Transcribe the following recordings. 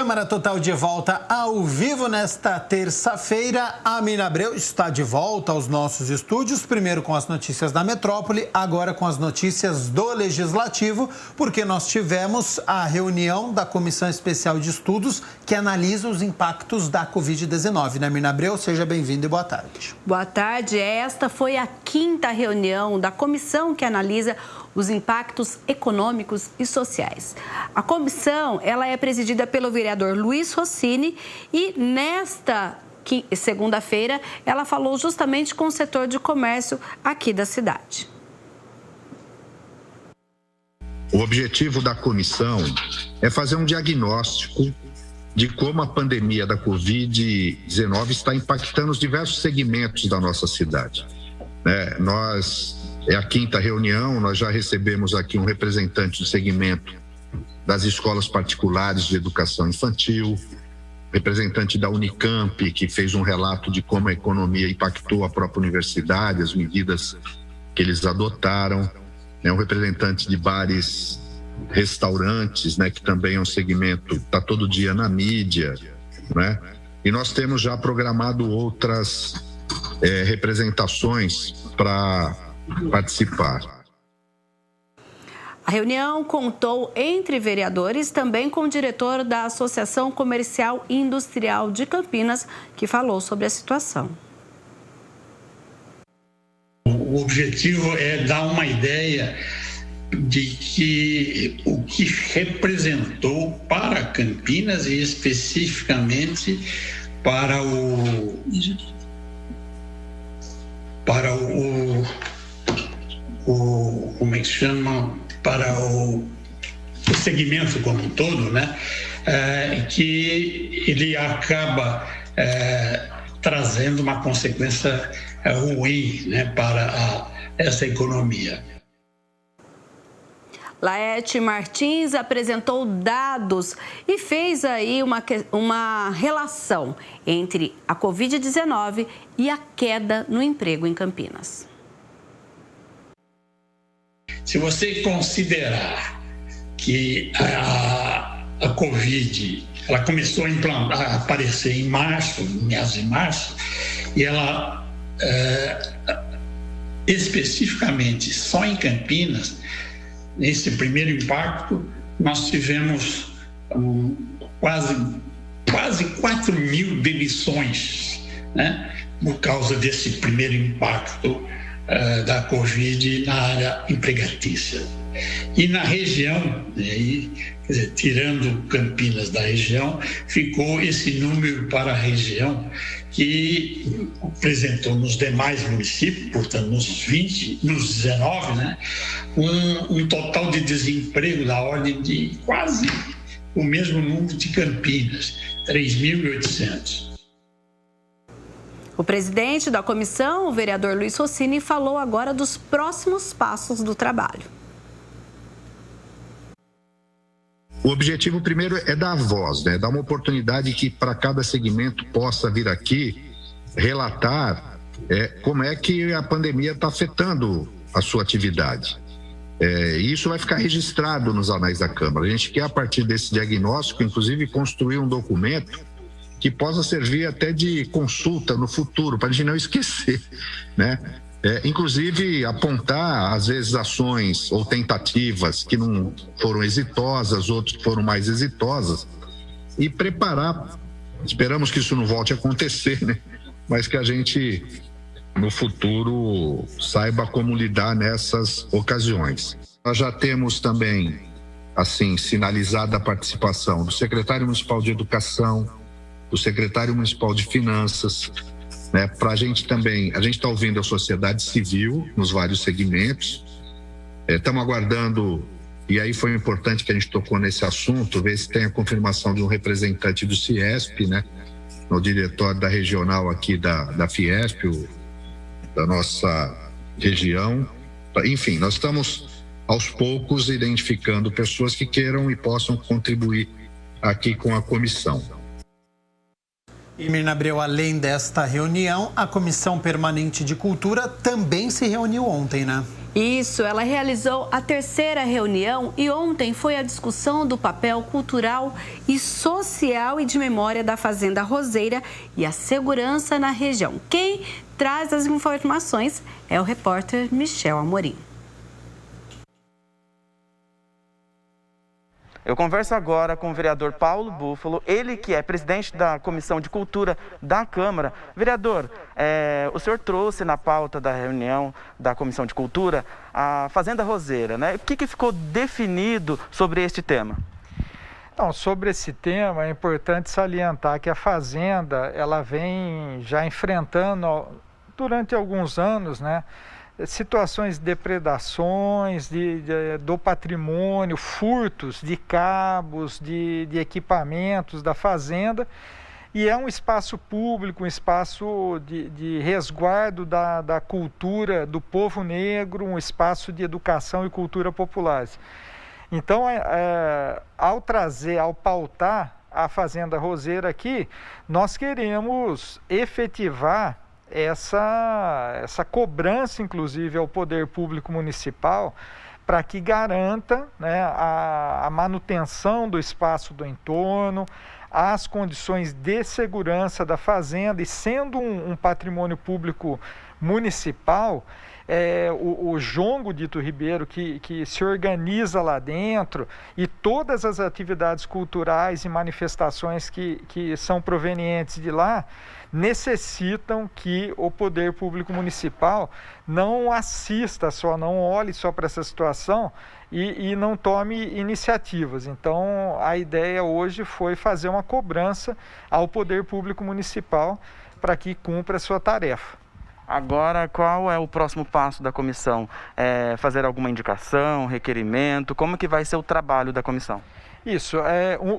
Câmara Total de volta ao vivo nesta terça-feira. A Mina Abreu está de volta aos nossos estúdios, primeiro com as notícias da metrópole, agora com as notícias do Legislativo, porque nós tivemos a reunião da Comissão Especial de Estudos que analisa os impactos da Covid-19. Né, Mina Abreu? Seja bem-vinda e boa tarde. Boa tarde. Esta foi a 5ª reunião da comissão que analisa os impactos econômicos e sociais. A comissão, ela é presidida pelo vereador Luiz Rossini e nesta segunda-feira ela falou justamente com o setor de comércio aqui da cidade. O objetivo da comissão é fazer um diagnóstico de como a pandemia da Covid-19 está impactando os diversos segmentos da nossa cidade. É a 5ª reunião, nós já recebemos aqui um representante do segmento das escolas particulares de educação infantil, representante da Unicamp, que fez um relato de como a economia impactou a própria universidade, as medidas que eles adotaram, um representante de bares, restaurantes, que também é um segmento, está todo dia na mídia, E nós temos já programado outras representações para participar. A reunião contou entre vereadores também com o diretor da Associação Comercial e Industrial de Campinas, que falou sobre a situação. O objetivo é dar uma ideia de que o que representou para Campinas e especificamente para o como é que chama, para o segmento como um todo, que ele acaba trazendo uma consequência ruim, para essa economia. Laete Martins apresentou dados e fez aí uma relação entre a Covid-19 e a queda no emprego em Campinas. Se você considerar que a Covid ela começou a aparecer em março, meados de março, e ela especificamente só em Campinas, nesse primeiro impacto, nós tivemos quase 4.000 demissões, por causa desse primeiro impacto da Covid na área empregatícia. E na região, tirando Campinas da região, ficou esse número para a região que apresentou nos demais municípios, portanto nos 19, um total de desemprego da ordem de quase o mesmo número de Campinas, 3.800. O presidente da comissão, o vereador Luiz Rossini, falou agora dos próximos passos do trabalho. O objetivo primeiro é dar voz, dar uma oportunidade que para cada segmento possa vir aqui relatar como é que a pandemia está afetando a sua atividade. E isso vai ficar registrado nos anais da Câmara. A gente quer, a partir desse diagnóstico, inclusive, construir um documento que possa servir até de consulta no futuro, para a gente não esquecer, inclusive apontar, às vezes, ações ou tentativas que não foram exitosas, outras que foram mais exitosas, e preparar. Esperamos que isso não volte a acontecer, mas que a gente, no futuro, saiba como lidar nessas ocasiões. Nós já temos também, sinalizada a participação do secretário municipal de Educação, do secretário municipal de Finanças, para a gente também, a gente está ouvindo a sociedade civil nos vários segmentos, estamos aguardando, e aí foi importante que a gente tocou nesse assunto, ver se tem a confirmação de um representante do CIESP, no diretório da regional aqui da Fiesp, da nossa região. Enfim, nós estamos aos poucos identificando pessoas que queiram e possam contribuir aqui com a comissão. E, Mina Abreu, além desta reunião, a Comissão Permanente de Cultura também se reuniu ontem, Isso, ela realizou a 3ª reunião e ontem foi a discussão do papel cultural e social e de memória da Fazenda Roseira e a segurança na região. Quem traz as informações é o repórter Michel Amorim. Eu converso agora com o vereador Paulo Búfalo, ele que é presidente da Comissão de Cultura da Câmara. Vereador, o senhor trouxe na pauta da reunião da Comissão de Cultura a Fazenda Roseira, né? O que ficou definido sobre este tema? Não, sobre esse tema é importante salientar que a Fazenda ela vem já enfrentando durante alguns anos, né? Situações de depredações do patrimônio, furtos de cabos, de equipamentos da fazenda, e é um espaço público, um espaço de resguardo da cultura do povo negro, um espaço de educação e cultura populares. Então, ao pautar a Fazenda Roseira aqui, nós queremos efetivar essa cobrança, inclusive, ao poder público municipal, para que garanta, né, a manutenção do espaço do entorno, as condições de segurança da fazenda, e sendo um patrimônio público municipal, o jongo Dito Ribeiro que se organiza lá dentro, e todas as atividades culturais e manifestações que são provenientes de lá, necessitam que o poder público municipal não assista só, não olhe só para essa situação e não tome iniciativas. Então, a ideia hoje foi fazer uma cobrança ao poder público municipal para que cumpra a sua tarefa. Agora, qual é o próximo passo da comissão? Fazer alguma indicação, requerimento? Como que vai ser o trabalho da comissão? Isso,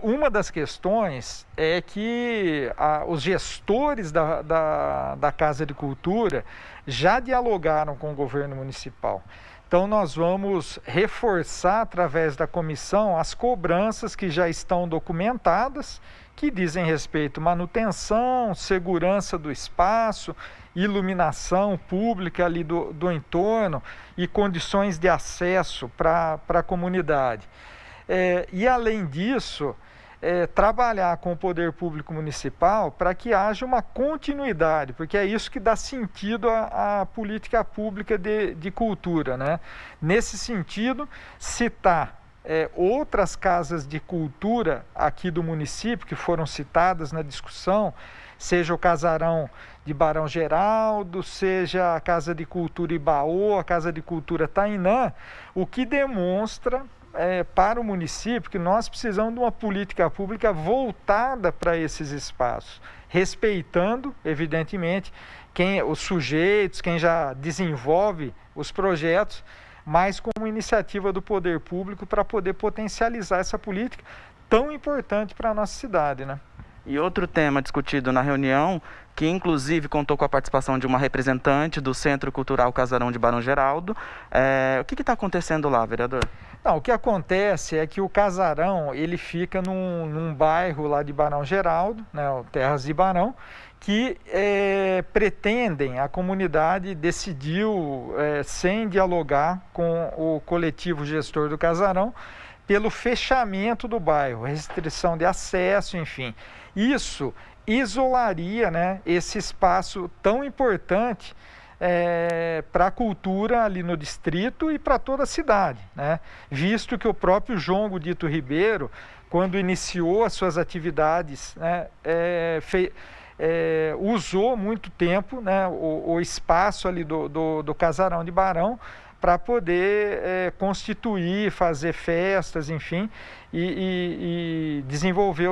uma das questões é que os gestores da Casa de Cultura já dialogaram com o governo municipal. Então, nós vamos reforçar, através da comissão, as cobranças que já estão documentadas, que dizem respeito à manutenção, segurança do espaço, iluminação pública ali do entorno e condições de acesso para a comunidade. E, além disso, trabalhar com o poder público municipal para que haja uma continuidade, porque é isso que dá sentido à política pública de cultura, né? Nesse sentido, citar outras casas de cultura aqui do município que foram citadas na discussão, seja o Casarão de Barão Geraldo, seja a Casa de Cultura Ibaú, a Casa de Cultura Tainã, o que demonstra para o município que nós precisamos de uma política pública voltada para esses espaços, respeitando, evidentemente, os sujeitos, quem já desenvolve os projetos, mas como iniciativa do poder público para poder potencializar essa política tão importante para a nossa cidade, né? E outro tema discutido na reunião, que inclusive contou com a participação de uma representante do Centro Cultural Casarão de Barão Geraldo. O que está acontecendo lá, vereador? Não, o que acontece é que o Casarão ele fica num bairro lá de Barão Geraldo, né, o Terras de Barão, que pretendem, a comunidade decidiu, sem dialogar com o coletivo gestor do Casarão, pelo fechamento do bairro, restrição de acesso, enfim. Isso isolaria, né, esse espaço tão importante para a cultura ali no distrito e para toda a cidade, né? Visto que o próprio Jongo Dito Ribeiro, quando iniciou as suas atividades, né, usou muito tempo, né, o espaço ali do Casarão de Barão para poder constituir, fazer festas, enfim, e desenvolver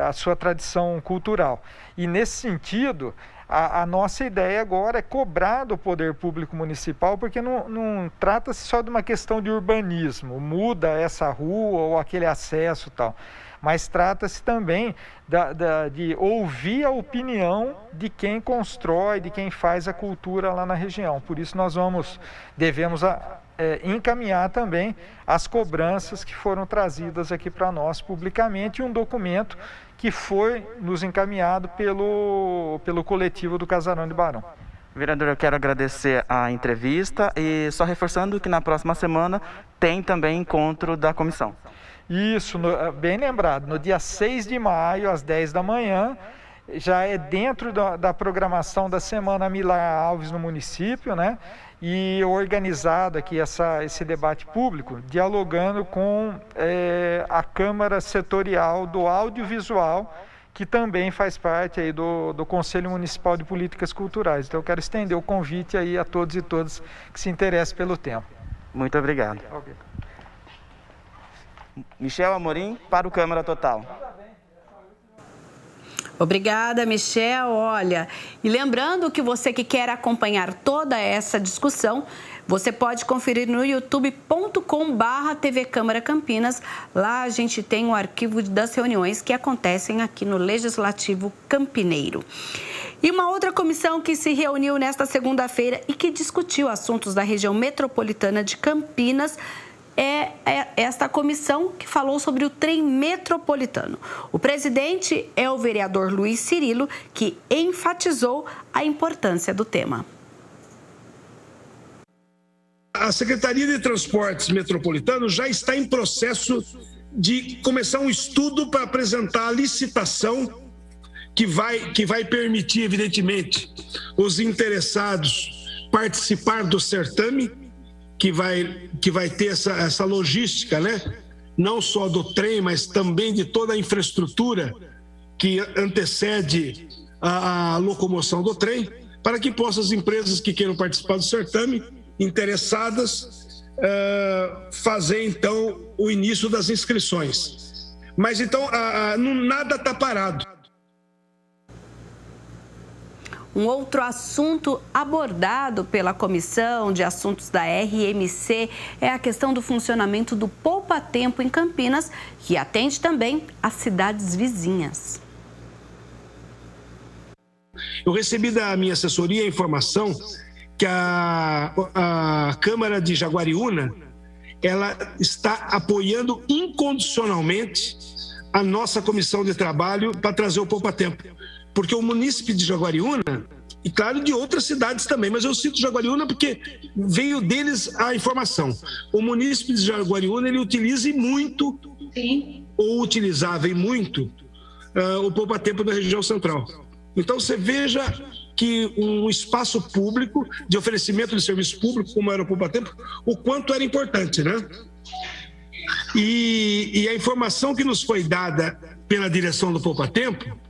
a sua tradição cultural. E nesse sentido, a nossa ideia agora é cobrar do poder público municipal, porque não trata-se só de uma questão de urbanismo, muda essa rua ou aquele acesso e tal, mas trata-se também de ouvir a opinião de quem constrói, de quem faz a cultura lá na região. Por isso nós devemos encaminhar também as cobranças que foram trazidas aqui para nós publicamente, e um documento que foi nos encaminhado pelo coletivo do Casarão de Barão. Vereador, eu quero agradecer a entrevista e só reforçando que na próxima semana tem também encontro da comissão. Isso, bem lembrado, no dia 6 de maio, às 10 da manhã, já é dentro da programação da Semana Milar Alves no município, né? E organizado aqui esse debate público, dialogando com a Câmara Setorial do Audiovisual, que também faz parte aí do Conselho Municipal de Políticas Culturais. Então eu quero estender o convite aí a todos e todas que se interessem pelo tema. Muito obrigado. Okay. Michel Amorim, para o Câmara Total. Obrigada, Michel. Olha, e lembrando que você que quer acompanhar toda essa discussão, você pode conferir no youtube.com/TV Câmara Campinas. Lá a gente tem um arquivo das reuniões que acontecem aqui no Legislativo Campineiro. E uma outra comissão que se reuniu nesta segunda-feira e que discutiu assuntos da região metropolitana de Campinas é esta comissão que falou sobre o trem metropolitano. O presidente é o vereador Luiz Cirilo, que enfatizou a importância do tema. A Secretaria de Transportes Metropolitano já está em processo de começar um estudo para apresentar a licitação que vai permitir, evidentemente, os interessados participar do certame, que vai ter essa logística, né? Não só do trem, mas também de toda a infraestrutura que antecede a locomoção do trem, para que possam as empresas que queiram participar do certame, interessadas, fazer então o início das inscrições. Mas então nada está parado. Um outro assunto abordado pela Comissão de Assuntos da RMC é a questão do funcionamento do Poupa Tempo em Campinas, que atende também as cidades vizinhas. Eu recebi da minha assessoria a informação que a Câmara de Jaguariúna ela está apoiando incondicionalmente a nossa comissão de trabalho para trazer o Poupa Tempo. Porque o município de Jaguariúna, e claro de outras cidades também, mas eu cito Jaguariúna porque veio deles a informação. O município de Jaguariúna, ele utiliza muito, ou utilizava muito, o Poupa Tempo da região central. Então você veja que um espaço público, de oferecimento de serviço público, como era o Poupa Tempo, o quanto era importante, né? E a informação que nos foi dada pela direção do Poupa Tempo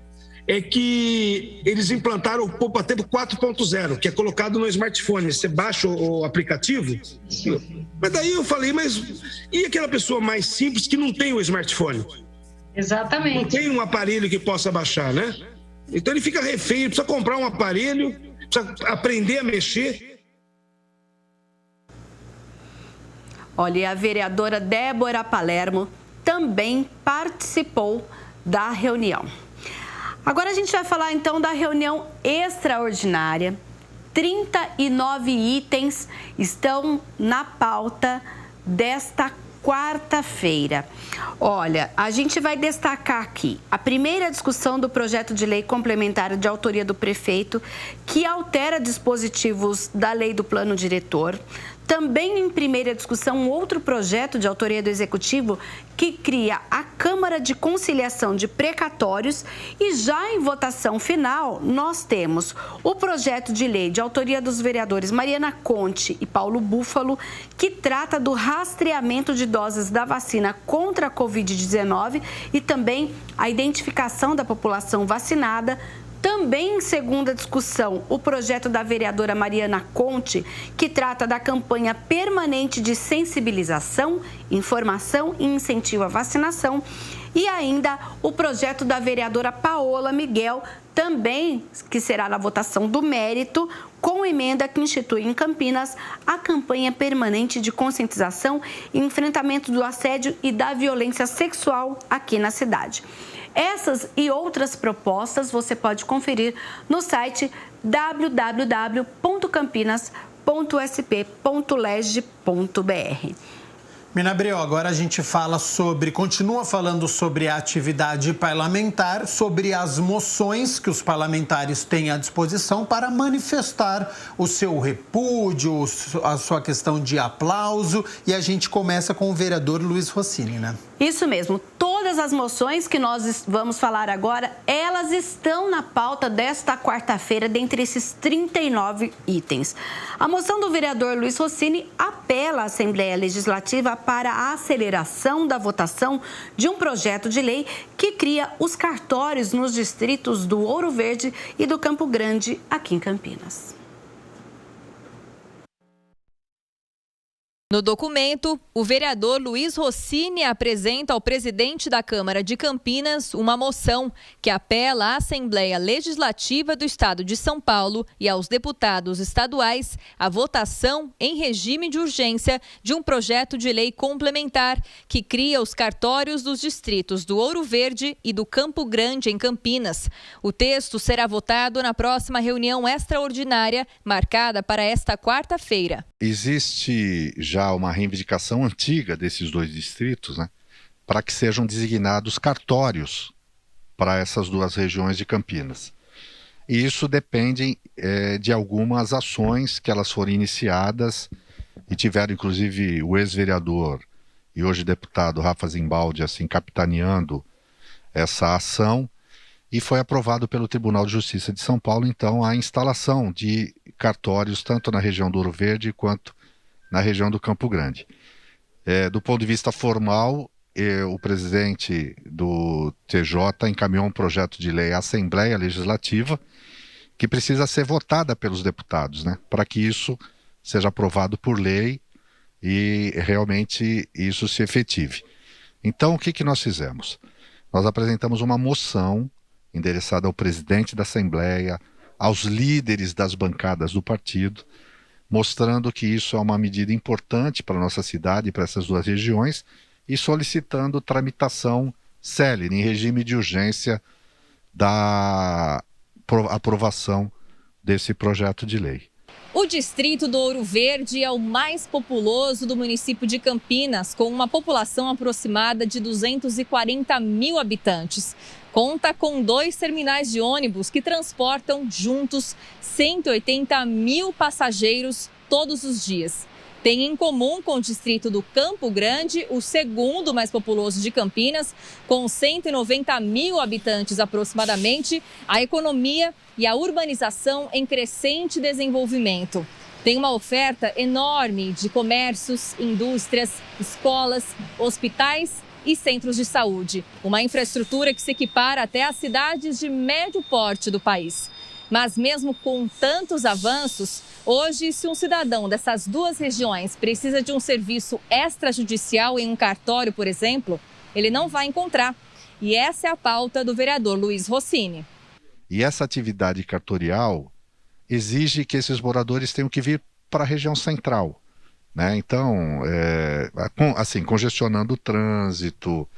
é que eles implantaram o Poupa Tempo 4.0, que é colocado no smartphone. Você baixa o aplicativo. Mas daí eu falei, mas e aquela pessoa mais simples que não tem o smartphone? Exatamente. Não tem um aparelho que possa baixar, né? Então ele fica refém, precisa comprar um aparelho, precisa aprender a mexer. Olha, a vereadora Débora Palermo também participou da reunião. Agora a gente vai falar então da reunião extraordinária. 39 itens estão na pauta desta quarta-feira. Olha, a gente vai destacar aqui a primeira discussão do projeto de lei complementar de autoria do prefeito, que altera dispositivos da lei do plano diretor. Também em primeira discussão, outro projeto de autoria do Executivo que cria a Câmara de Conciliação de Precatórios. E já em votação final, nós temos o projeto de lei de autoria dos vereadores Mariana Conte e Paulo Búfalo, que trata do rastreamento de doses da vacina contra a Covid-19 e também a identificação da população vacinada. Também em segunda discussão, o projeto da vereadora Mariana Conte, que trata da campanha permanente de sensibilização, informação e incentivo à vacinação. E ainda o projeto da vereadora Paola Miguel, também que será na votação do mérito, com emenda que institui em Campinas a campanha permanente de conscientização e enfrentamento do assédio e da violência sexual aqui na cidade. Essas e outras propostas você pode conferir no site www.campinas.sp.leg.br. Minabreu, agora a gente continua falando sobre a atividade parlamentar, sobre as moções que os parlamentares têm à disposição para manifestar o seu repúdio, a sua questão de aplauso, e a gente começa com o vereador Luiz Rossini, né? Isso mesmo. Todas as moções que nós vamos falar agora, elas estão na pauta desta quarta-feira, dentre esses 39 itens. A moção do vereador Luiz Rossini apela à Assembleia Legislativa para a aceleração da votação de um projeto de lei que cria os cartórios nos distritos do Ouro Verde e do Campo Grande, aqui em Campinas. No documento, o vereador Luiz Rossini apresenta ao presidente da Câmara de Campinas uma moção que apela à Assembleia Legislativa do Estado de São Paulo e aos deputados estaduais à votação em regime de urgência de um projeto de lei complementar que cria os cartórios dos distritos do Ouro Verde e do Campo Grande, em Campinas. O texto será votado na próxima reunião extraordinária, marcada para esta quarta-feira. Existe já uma reivindicação antiga desses dois distritos, né, para que sejam designados cartórios para essas duas regiões de Campinas. E isso depende de algumas ações que elas foram iniciadas e tiveram inclusive o ex-vereador e hoje deputado Rafa Zimbaldi assim capitaneando essa ação, e foi aprovado pelo Tribunal de Justiça de São Paulo, então, a instalação de cartórios tanto na região do Ouro Verde quanto na região do Campo Grande. Do ponto de vista formal, o presidente do TJ encaminhou um projeto de lei à Assembleia Legislativa que precisa ser votada pelos deputados, né, para que isso seja aprovado por lei e realmente isso se efetive. Então, o que nós fizemos? Nós apresentamos uma moção endereçada ao presidente da Assembleia, aos líderes das bancadas do partido, mostrando que isso é uma medida importante para a nossa cidade e para essas duas regiões e solicitando tramitação célere, em regime de urgência, da aprovação desse projeto de lei. O distrito do Ouro Verde é o mais populoso do município de Campinas, com uma população aproximada de 240 mil habitantes. Conta com 2 terminais de ônibus que transportam juntos 180 mil passageiros todos os dias. Tem em comum com o distrito do Campo Grande, o segundo mais populoso de Campinas, com 190 mil habitantes aproximadamente, a economia e a urbanização em crescente desenvolvimento. Tem uma oferta enorme de comércios, indústrias, escolas, hospitais e centros de saúde. Uma infraestrutura que se equipara até às cidades de médio porte do país. Mas mesmo com tantos avanços, hoje, se um cidadão dessas duas regiões precisa de um serviço extrajudicial em um cartório, por exemplo, ele não vai encontrar. E essa é a pauta do vereador Luiz Rossini. E essa atividade cartorial exige que esses moradores tenham que vir para a região central, né? Então, assim, congestionando o trânsito,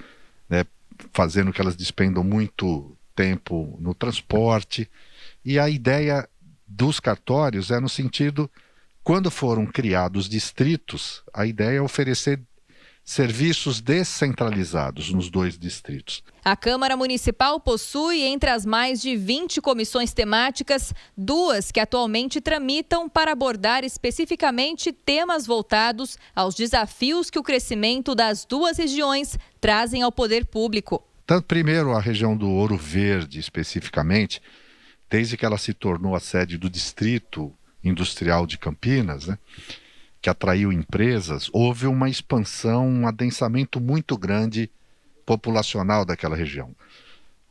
né? Fazendo que elas despendam muito tempo no transporte. E a ideia dos cartórios é no sentido, quando foram criados distritos, a ideia é oferecer serviços descentralizados nos 2 distritos. A Câmara Municipal possui, entre as mais de 20 comissões temáticas, 2 que atualmente tramitam para abordar especificamente temas voltados aos desafios que o crescimento das 2 regiões trazem ao poder público. Tanto primeiro a região do Ouro Verde, especificamente, desde que ela se tornou a sede do Distrito Industrial de Campinas, né, que atraiu empresas, houve uma expansão, um adensamento muito grande populacional daquela região.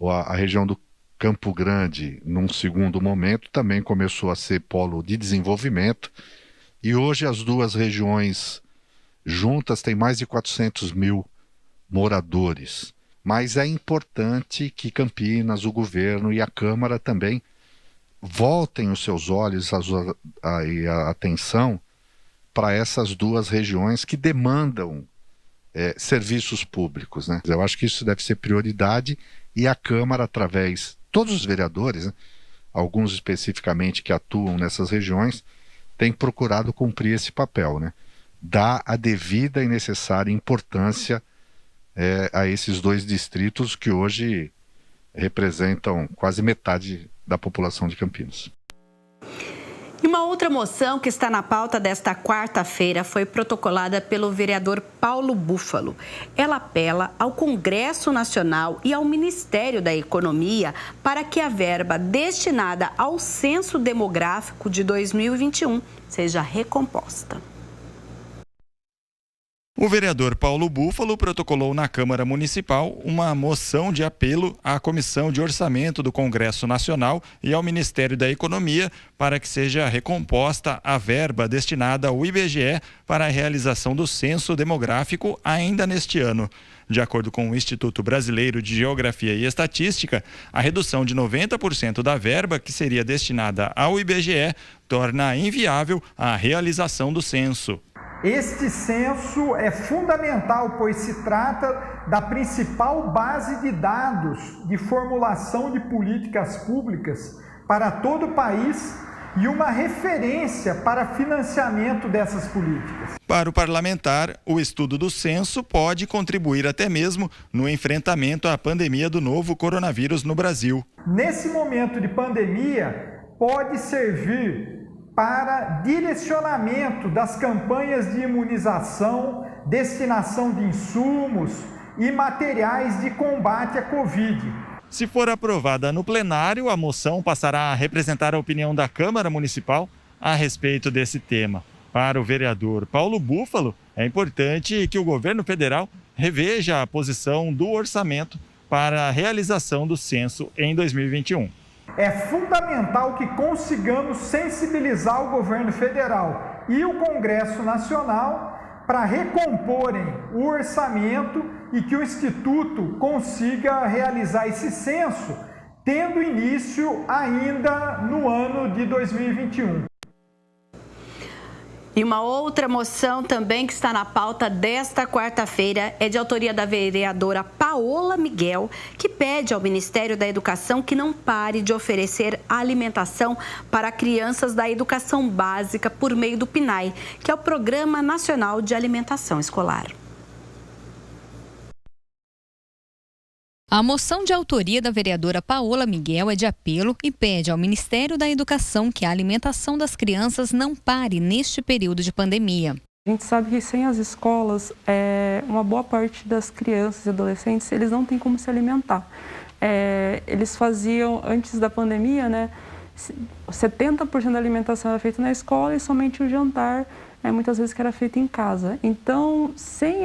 A região do Campo Grande, num segundo momento, também começou a ser polo de desenvolvimento, e hoje as 2 regiões juntas têm mais de 400 mil moradores. Mas é importante que Campinas, o governo e a Câmara também voltem os seus olhos e a atenção para essas 2 regiões que demandam serviços públicos, né? Eu acho que isso deve ser prioridade, e a Câmara, através, todos os vereadores, né, alguns especificamente que atuam nessas regiões, têm procurado cumprir esse papel, né, dá a devida e necessária importância a esses 2 distritos que hoje representam quase metade da população de Campinas. E uma outra moção que está na pauta desta quarta-feira foi protocolada pelo vereador Paulo Búfalo. Ela apela ao Congresso Nacional e ao Ministério da Economia para que a verba destinada ao Censo Demográfico de 2021 seja recomposta. O vereador Paulo Búfalo protocolou na Câmara Municipal uma moção de apelo à Comissão de Orçamento do Congresso Nacional e ao Ministério da Economia para que seja recomposta a verba destinada ao IBGE para a realização do censo demográfico ainda neste ano. De acordo com o Instituto Brasileiro de Geografia e Estatística, a redução de 90% da verba que seria destinada ao IBGE torna inviável a realização do censo. Este censo é fundamental, pois se trata da principal base de dados de formulação de políticas públicas para todo o país e uma referência para financiamento dessas políticas. Para o parlamentar, o estudo do censo pode contribuir até mesmo no enfrentamento à pandemia do novo coronavírus no Brasil. Nesse momento de pandemia, pode servir para direcionamento das campanhas de imunização, destinação de insumos e materiais de combate à Covid. Se for aprovada no plenário, a moção passará a representar a opinião da Câmara Municipal a respeito desse tema. Para o vereador Paulo Búfalo, é importante que o governo federal reveja a posição do orçamento para a realização do censo em 2021. É fundamental que consigamos sensibilizar o governo federal e o Congresso Nacional para recomporem o orçamento e que o Instituto consiga realizar esse censo, tendo início ainda no ano de 2021. E uma outra moção também que está na pauta desta quarta-feira é de autoria da vereadora Paola Miguel, que pede ao Ministério da Educação que não pare de oferecer alimentação para crianças da educação básica por meio do PNAE, que é o Programa Nacional de Alimentação Escolar. A moção de autoria da vereadora Paola Miguel é de apelo e pede ao Ministério da Educação que a alimentação das crianças não pare neste período de pandemia. A gente sabe que sem as escolas, uma boa parte das crianças e adolescentes, eles não têm como se alimentar. Eles faziam, antes da pandemia, 70% da alimentação era feita na escola e somente o jantar muitas vezes que era feito em casa. Então, sem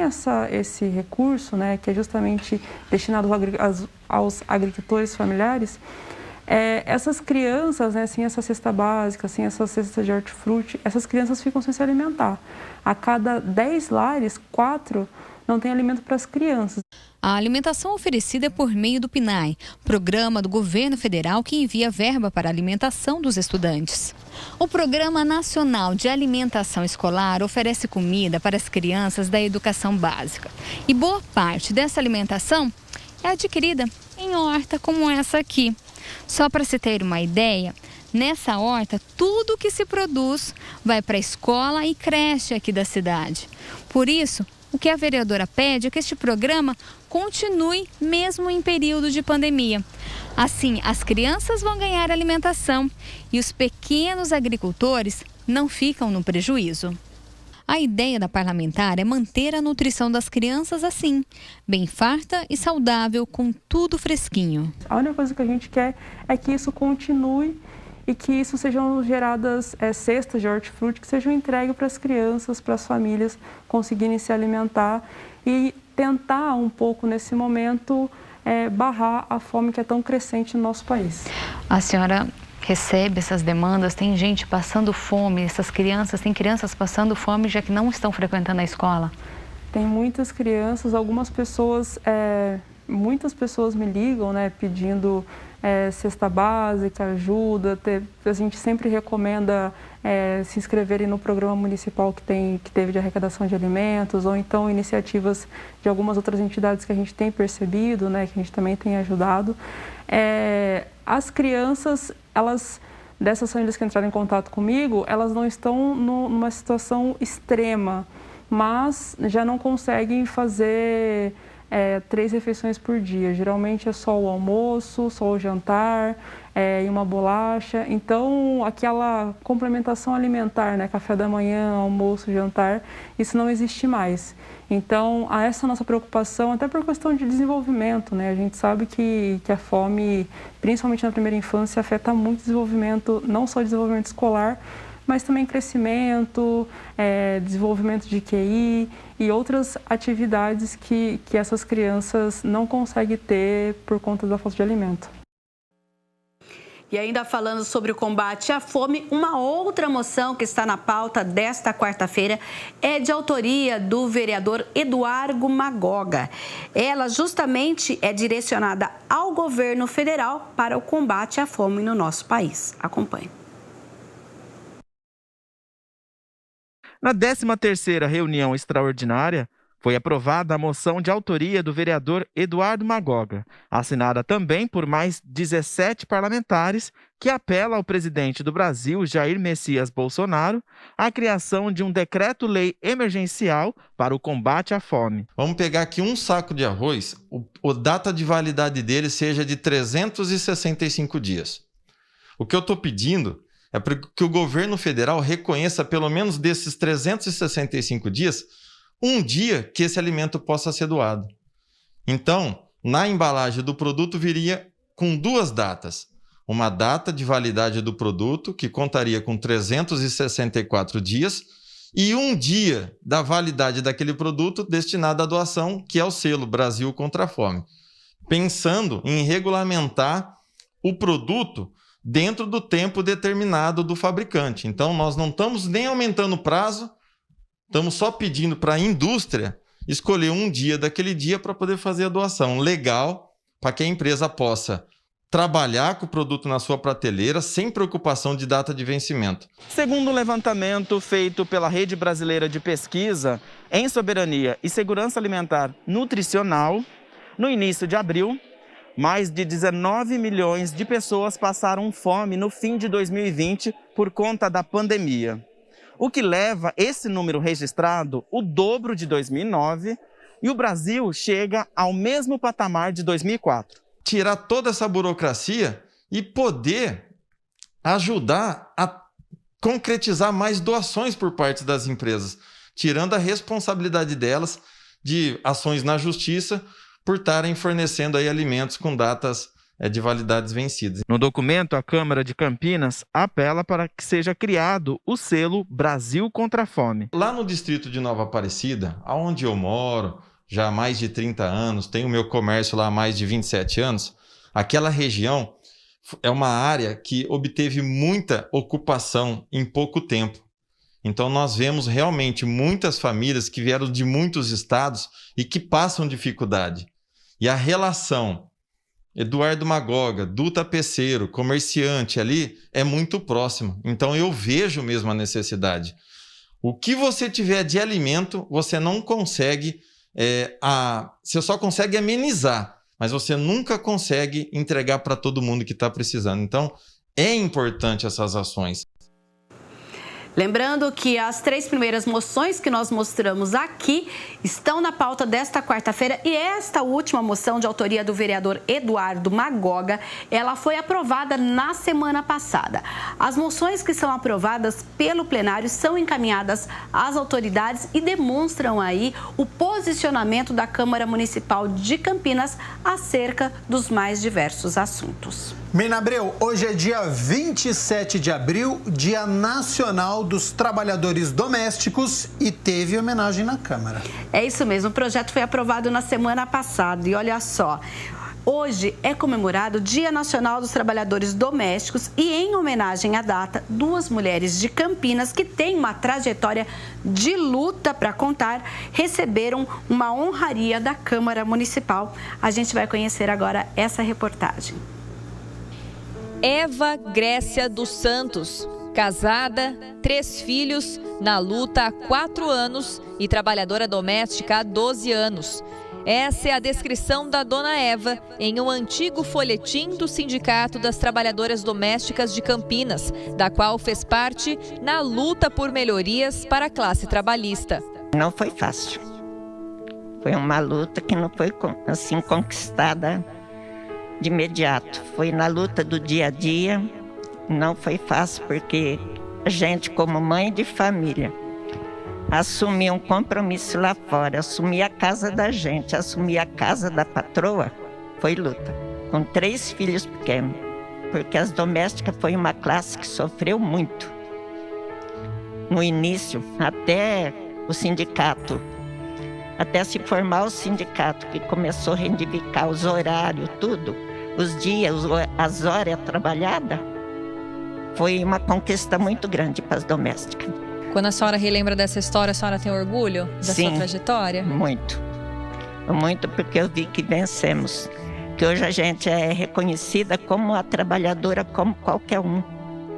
esse recurso, que é justamente destinado aos agricultores familiares, essas crianças, sem essa cesta básica, sem essa cesta de hortifruti, essas crianças ficam sem se alimentar. A cada 10 lares, 4 não tem alimento para as crianças. A alimentação oferecida é por meio do PNAE, programa do governo federal que envia verba para a alimentação dos estudantes. O Programa Nacional de Alimentação Escolar oferece comida para as crianças da educação básica. E boa parte dessa alimentação é adquirida em horta como essa aqui. Só para se ter uma ideia, nessa horta, tudo que se produz vai para a escola e creche aqui da cidade. Por isso, o que a vereadora pede é que este programa continue mesmo em período de pandemia. Assim, as crianças vão ganhar alimentação e os pequenos agricultores não ficam no prejuízo. A ideia da parlamentar é manter a nutrição das crianças assim, bem farta e saudável, com tudo fresquinho. A única coisa que a gente quer é que isso continue e que isso sejam geradas cestas de hortifruti que sejam entregues para as crianças, para as famílias conseguirem se alimentar e tentar um pouco nesse momento barrar a fome que é tão crescente no nosso país. A senhora recebe essas demandas? Tem gente passando fome, tem crianças passando fome já que não estão frequentando a escola? Tem muitas crianças, muitas pessoas me ligam, pedindo cesta básica, ajuda. A gente sempre recomenda se inscreverem no programa municipal que teve de arrecadação de alimentos, ou então iniciativas de algumas outras entidades que a gente tem percebido, que a gente também tem ajudado. As crianças, dessas famílias que entraram em contato comigo, elas não estão numa situação extrema. mas já não conseguem fazer 3 refeições por dia. Geralmente é só o almoço, só o jantar e uma bolacha. Então, aquela complementação alimentar, né? Café da manhã, almoço, jantar, isso não existe mais. Então, essa nossa preocupação, até por questão de desenvolvimento, né? A gente sabe que a fome, principalmente na primeira infância, afeta muito o desenvolvimento, não só o desenvolvimento escolar, mas também crescimento, desenvolvimento de QI e outras atividades que essas crianças não conseguem ter por conta da falta de alimento. E ainda falando sobre o combate à fome, uma outra moção que está na pauta desta quarta-feira é de autoria do vereador Eduardo Magoga. Ela justamente é direcionada ao governo federal para o combate à fome no nosso país. Acompanhe. Na 13ª reunião extraordinária, foi aprovada a moção de autoria do vereador Eduardo Magoga, assinada também por mais 17 parlamentares, que apela ao presidente do Brasil, Jair Messias Bolsonaro, à criação de um decreto-lei emergencial para o combate à fome. Vamos pegar aqui um saco de arroz, a data de validade dele seja de 365 dias. O que eu estou pedindo é que o governo federal reconheça, pelo menos desses 365 dias, um dia que esse alimento possa ser doado. Então, na embalagem do produto viria com 2 datas. Uma data de validade do produto, que contaria com 364 dias, e um dia da validade daquele produto destinado à doação, que é o selo Brasil contra a Fome. Pensando em regulamentar o produto dentro do tempo determinado do fabricante. Então, nós não estamos nem aumentando o prazo, estamos só pedindo para a indústria escolher um dia daquele dia para poder fazer a doação legal, para que a empresa possa trabalhar com o produto na sua prateleira sem preocupação de data de vencimento. Segundo um levantamento feito pela Rede Brasileira de Pesquisa em Soberania e Segurança Alimentar Nutricional, no início de abril, mais de 19 milhões de pessoas passaram fome no fim de 2020 por conta da pandemia, o que leva esse número registrado o dobro de 2009, e o Brasil chega ao mesmo patamar de 2004. Tirar toda essa burocracia e poder ajudar a concretizar mais doações por parte das empresas, tirando a responsabilidade delas de ações na justiça por estarem fornecendo aí alimentos com datas de validades vencidas. No documento, a Câmara de Campinas apela para que seja criado o selo Brasil contra a Fome. Lá no distrito de Nova Aparecida, onde eu moro já há mais de 30 anos, tenho meu comércio lá há mais de 27 anos, aquela região é uma área que obteve muita ocupação em pouco tempo. Então nós vemos realmente muitas famílias que vieram de muitos estados e que passam dificuldade. E a relação Eduardo Magoga, Duta Peceiro, comerciante ali, é muito próxima. Então eu vejo mesmo a necessidade. O que você tiver de alimento, você não consegue, você só consegue amenizar, mas você nunca consegue entregar para todo mundo que está precisando. Então é importante essas ações. Lembrando que as 3 primeiras moções que nós mostramos aqui estão na pauta desta quarta-feira, e esta última moção de autoria do vereador Eduardo Magoga, ela foi aprovada na semana passada. As moções que são aprovadas pelo plenário são encaminhadas às autoridades e demonstram aí o posicionamento da Câmara Municipal de Campinas acerca dos mais diversos assuntos. Minabreu, hoje é dia 27 de abril, Dia Nacional dos Trabalhadores Domésticos, e teve homenagem na Câmara. É isso mesmo, o projeto foi aprovado na semana passada e olha só, hoje é comemorado o Dia Nacional dos Trabalhadores Domésticos e, em homenagem à data, 2 mulheres de Campinas que têm uma trajetória de luta para contar receberam uma honraria da Câmara Municipal. A gente vai conhecer agora essa reportagem. Eva Grécia dos Santos, casada, 3 filhos, na luta há 4 anos e trabalhadora doméstica há 12 anos. Essa é a descrição da dona Eva em um antigo folhetim do Sindicato das Trabalhadoras Domésticas de Campinas, da qual fez parte na luta por melhorias para a classe trabalhista. Não foi fácil. Foi uma luta que não foi assim conquistada de imediato. Foi na luta do dia a dia. Não foi fácil porque a gente, como mãe de família, assumir um compromisso lá fora, assumir a casa da gente, assumir a casa da patroa, foi luta. Com 3 filhos pequenos. Porque as domésticas foi uma classe que sofreu muito. No início, até o sindicato, até se formar o sindicato, que começou a reivindicar os horários, tudo, os dias, as horas trabalhadas, foi uma conquista muito grande para as domésticas. Quando a senhora relembra dessa história, a senhora tem orgulho da sua trajetória? Muito. Muito, porque eu vi que vencemos. Que hoje a gente é reconhecida como a trabalhadora, como qualquer um.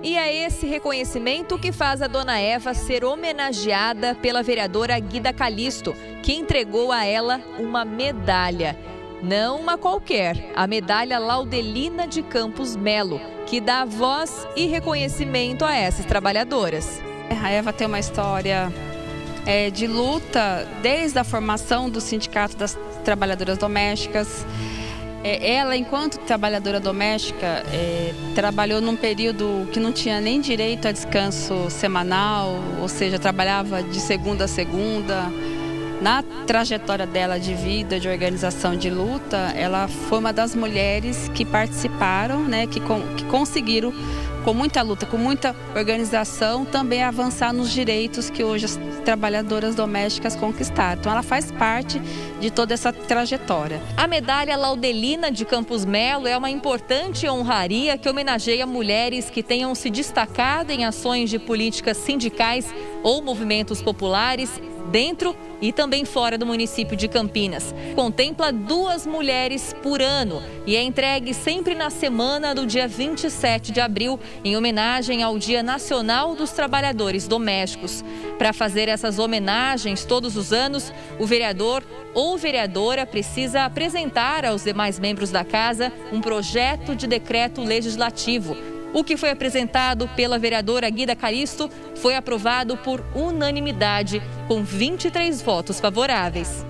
E é esse reconhecimento que faz a dona Eva ser homenageada pela vereadora Guida Calisto, que entregou a ela uma medalha. Não uma qualquer, a medalha Laudelina de Campos Melo, que dá voz e reconhecimento a essas trabalhadoras. A Eva tem uma história de luta desde a formação do Sindicato das Trabalhadoras Domésticas. Ela, enquanto trabalhadora doméstica, trabalhou num período que não tinha nem direito a descanso semanal, ou seja, trabalhava de segunda a segunda. Na trajetória dela de vida, de organização de luta, ela foi uma das mulheres que participaram, né, que conseguiram, com muita luta, com muita organização, também avançar nos direitos que hoje as trabalhadoras domésticas conquistaram. Então, ela faz parte de toda essa trajetória. A medalha Laudelina de Campos Melo é uma importante honraria que homenageia mulheres que tenham se destacado em ações de políticas sindicais ou movimentos populares, dentro e também fora do município de Campinas. Contempla 2 mulheres por ano e é entregue sempre na semana do dia 27 de abril, em homenagem ao Dia Nacional dos Trabalhadores Domésticos. Para fazer essas homenagens todos os anos, o vereador ou vereadora precisa apresentar aos demais membros da casa um projeto de decreto legislativo. O que foi apresentado pela vereadora Guida Calisto foi aprovado por unanimidade, com 23 votos favoráveis.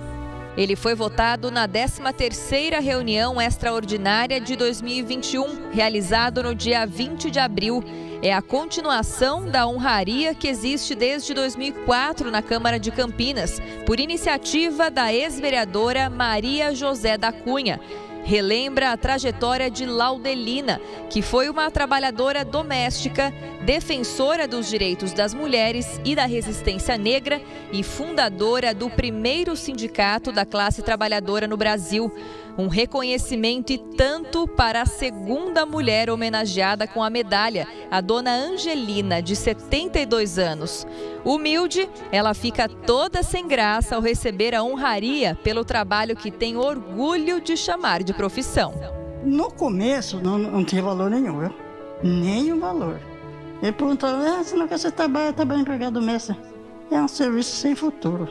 Ele foi votado na 13ª reunião extraordinária de 2021, realizado no dia 20 de abril. É a continuação da honraria que existe desde 2004 na Câmara de Campinas, por iniciativa da ex-vereadora Maria José da Cunha. Relembra a trajetória de Laudelina, que foi uma trabalhadora doméstica, defensora dos direitos das mulheres e da resistência negra e fundadora do primeiro sindicato da classe trabalhadora no Brasil. Um reconhecimento e tanto para a segunda mulher homenageada com a medalha, a dona Angelina, de 72 anos. Humilde, ela fica toda sem graça ao receber a honraria pelo trabalho que tem orgulho de chamar de profissão. No começo não tinha valor nenhum, viu? Nenhum valor. Ele perguntou, você não quer ser trabalho empregado doméstico? É um serviço sem futuro.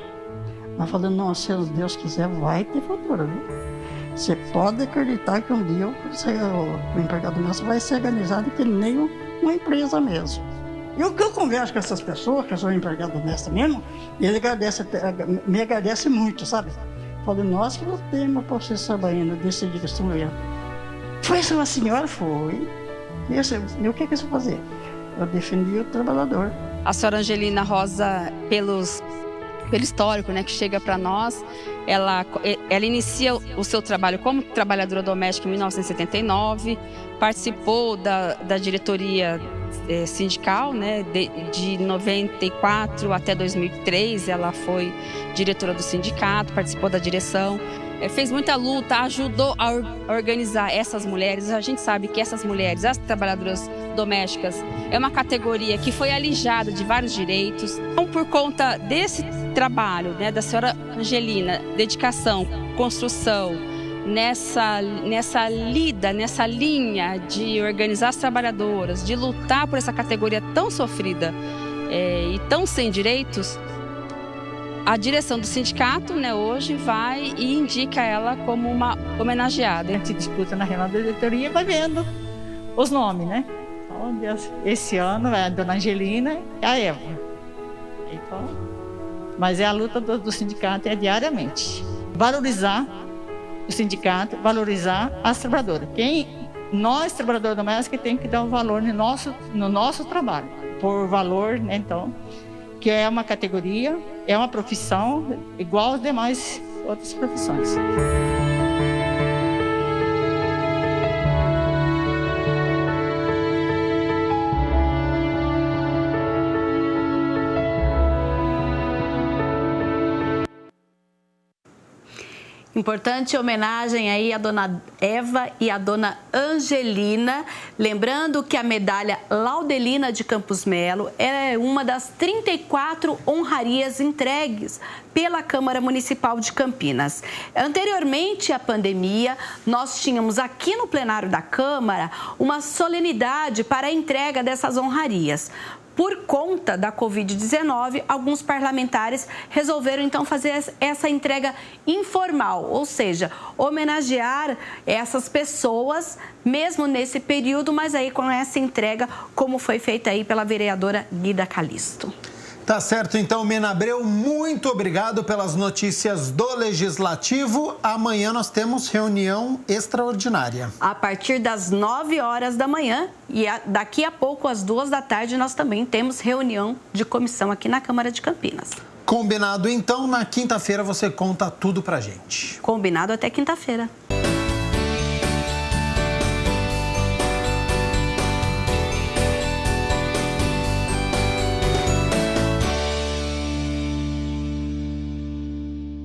Mas falei, não, se Deus quiser, vai ter futuro, viu? Você pode acreditar que um dia o empregado doméstico vai ser organizado que nem uma empresa mesmo. E o que eu converso com essas pessoas, que eu sou empregado doméstico mesmo, ele me agradece muito, sabe? Falei, nós que não temos para vocês trabalhando desse dia que estão olhando. Foi isso, a senhora foi. E o que você fazer? Eu defendi o trabalhador. A senhora Angelina Rosa, pelo histórico, né, que chega para nós, ela inicia o seu trabalho como trabalhadora doméstica em 1979, participou da diretoria sindical, né, de 94 até 2003, ela foi diretora do sindicato, participou da direção, fez muita luta, ajudou a organizar essas mulheres. A gente sabe que essas mulheres, as trabalhadoras domésticas, é uma categoria que foi alijada de vários direitos. Então, por conta desse trabalho, né, da senhora Angelina, dedicação, construção, nessa linha de organizar as trabalhadoras, de lutar por essa categoria tão sofrida e tão sem direitos, a direção do sindicato, né, hoje vai e indica ela como uma homenageada. A gente disputa na reunião da diretoria e vai vendo os nomes, né? Então, esse ano é a dona Angelina e a Eva. Então, Mas a luta do sindicato é diariamente. Valorizar o sindicato, valorizar as trabalhadoras. Nós, trabalhadores domésticos, tem que dar um valor no nosso trabalho. Por valor, né, então, que é uma categoria, é uma profissão igual às demais outras profissões. Importante homenagem aí à dona Eva e à dona Angelina. Lembrando que a medalha Laudelina de Campos Melo é uma das 34 honrarias entregues pela Câmara Municipal de Campinas. Anteriormente à pandemia, nós tínhamos aqui no plenário da Câmara uma solenidade para a entrega dessas honrarias. Por conta da Covid-19, alguns parlamentares resolveram então fazer essa entrega informal, ou seja, homenagear essas pessoas mesmo nesse período, mas aí com essa entrega como foi feita aí pela vereadora Guida Calisto. Tá certo, então, Mina Abreu, muito obrigado pelas notícias do Legislativo. Amanhã nós temos reunião extraordinária. A partir das 9 horas da manhã e daqui a pouco, às 2 da tarde, nós também temos reunião de comissão aqui na Câmara de Campinas. Combinado, então, na quinta-feira você conta tudo pra gente. Combinado até quinta-feira.